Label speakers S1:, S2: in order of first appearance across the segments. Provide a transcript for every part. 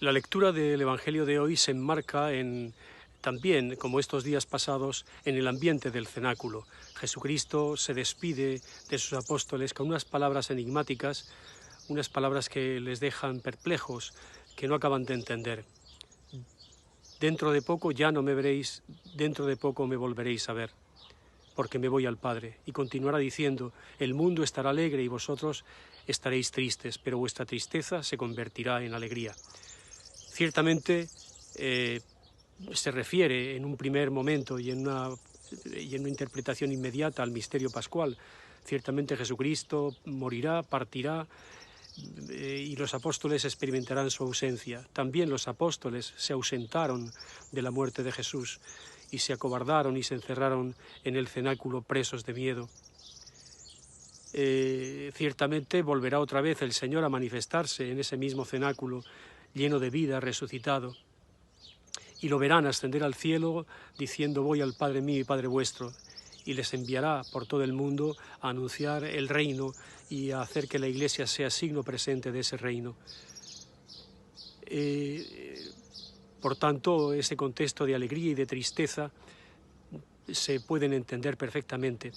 S1: La lectura del Evangelio de hoy se enmarca también, como estos días pasados, en el ambiente del cenáculo. Jesucristo se despide de sus apóstoles con unas palabras enigmáticas, unas palabras que les dejan perplejos, que no acaban de entender. Dentro de poco ya no me veréis, dentro de poco me volveréis a ver, porque me voy al Padre. Y continuará diciendo, el mundo estará alegre y vosotros estaréis tristes, pero vuestra tristeza se convertirá en alegría. Ciertamente se refiere en un primer momento y en una interpretación inmediata al misterio pascual. Ciertamente Jesucristo morirá, partirá, y los apóstoles experimentarán su ausencia. También los apóstoles se ausentaron de la muerte de Jesús y se acobardaron y se encerraron en el cenáculo presos de miedo. Ciertamente volverá otra vez el Señor a manifestarse en ese mismo cenáculo lleno de vida, resucitado, y lo verán ascender al cielo diciendo voy al Padre mío y Padre vuestro, y les enviará por todo el mundo a anunciar el reino y a hacer que la Iglesia sea signo presente de ese reino. Por tanto, ese contexto de alegría y de tristeza se pueden entender perfectamente,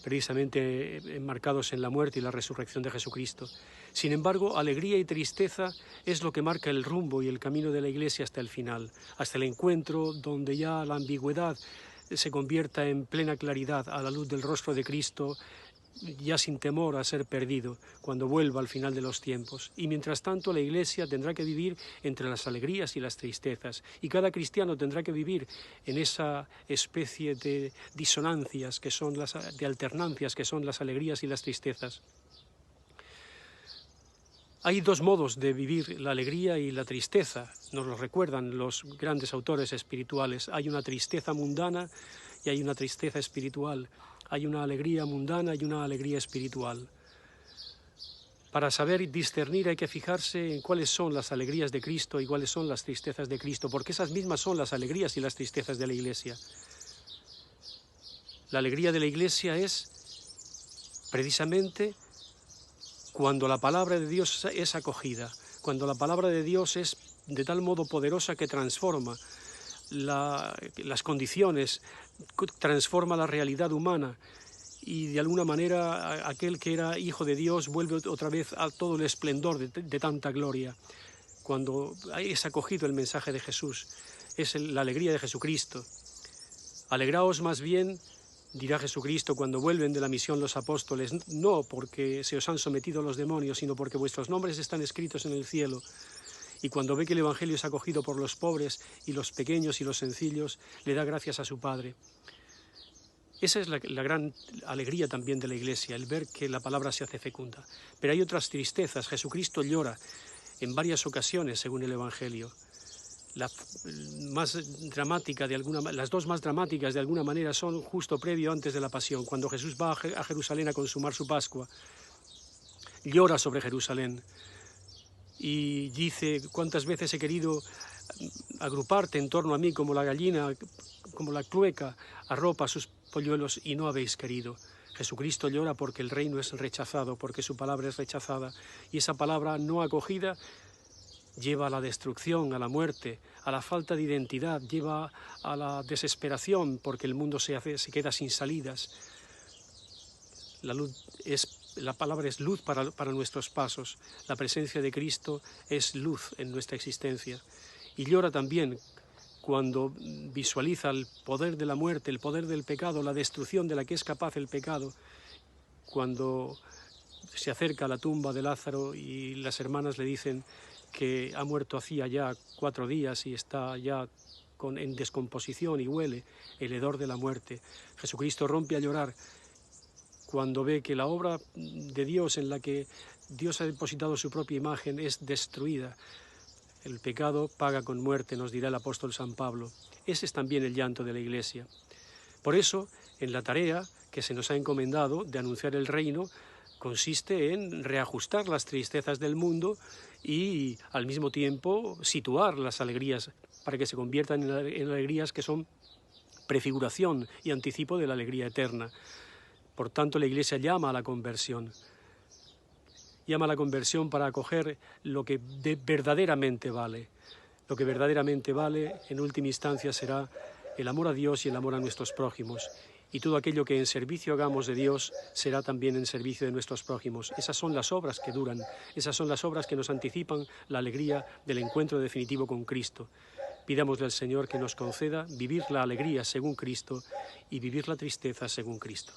S1: precisamente enmarcados en la muerte y la resurrección de Jesucristo. Sin embargo, alegría y tristeza es lo que marca el rumbo y el camino de la Iglesia hasta el final, hasta el encuentro donde ya la ambigüedad se convierta en plena claridad a la luz del rostro de Cristo, ya sin temor a ser perdido, cuando vuelva al final de los tiempos. Y mientras tanto la Iglesia tendrá que vivir entre las alegrías y las tristezas, y cada cristiano tendrá que vivir en esa especie de disonancias, de alternancias que son las alegrías y las tristezas. Hay dos modos de vivir la alegría y la tristeza, nos lo recuerdan los grandes autores espirituales. Hay una tristeza mundana y hay una tristeza espiritual. Hay una alegría mundana y una alegría espiritual. Para saber discernir hay que fijarse en cuáles son las alegrías de Cristo y cuáles son las tristezas de Cristo, porque esas mismas son las alegrías y las tristezas de la Iglesia. La alegría de la Iglesia es precisamente cuando la palabra de Dios es acogida, cuando la palabra de Dios es de tal modo poderosa que transforma las condiciones, transforma la realidad humana y de alguna manera aquel que era hijo de Dios vuelve otra vez a todo el esplendor de tanta gloria. Cuando es acogido el mensaje de Jesús, es la alegría de Jesucristo. Alegraos más bien, dirá Jesucristo cuando vuelven de la misión los apóstoles, no porque se os han sometido los demonios, sino porque vuestros nombres están escritos en el cielo. Y cuando ve que el Evangelio es acogido por los pobres y los pequeños y los sencillos, le da gracias a su Padre. Esa es la gran alegría también de la Iglesia, el ver que la palabra se hace fecunda. Pero hay otras tristezas. Jesucristo llora en varias ocasiones, según el Evangelio. Las dos más dramáticas de alguna manera son justo previo antes de la pasión, cuando Jesús va a Jerusalén a consumar su Pascua. Llora sobre Jerusalén y dice, cuántas veces he querido agruparte en torno a mí como la gallina, como la clueca arropa sus polluelos y no habéis querido. Jesucristo llora porque el reino es rechazado, porque su palabra es rechazada, y esa palabra no acogida lleva a la destrucción, a la muerte, a la falta de identidad, lleva a la desesperación porque el mundo se queda sin salidas. La palabra es luz para nuestros pasos. La presencia de Cristo es luz en nuestra existencia. Y llora también cuando visualiza el poder de la muerte, el poder del pecado, la destrucción de la que es capaz el pecado, cuando se acerca a la tumba de Lázaro y las hermanas le dicen que ha muerto hacía ya 4 días y está ya en descomposición y huele el hedor de la muerte. Jesucristo rompe a llorar cuando ve que la obra de Dios en la que Dios ha depositado su propia imagen es destruida. El pecado paga con muerte, nos dirá el apóstol San Pablo. Ese es también el llanto de la Iglesia. Por eso, en la tarea que se nos ha encomendado de anunciar el reino, consiste en reajustar las tristezas del mundo y, al mismo tiempo, situar las alegrías para que se conviertan en alegrías que son prefiguración y anticipo de la alegría eterna. Por tanto, la Iglesia llama a la conversión. Y llama a la conversión para acoger lo que verdaderamente vale. Lo que verdaderamente vale, en última instancia, será el amor a Dios y el amor a nuestros prójimos. Y todo aquello que en servicio hagamos de Dios será también en servicio de nuestros prójimos. Esas son las obras que duran, esas son las obras que nos anticipan la alegría del encuentro definitivo con Cristo. Pidámosle al Señor que nos conceda vivir la alegría según Cristo y vivir la tristeza según Cristo.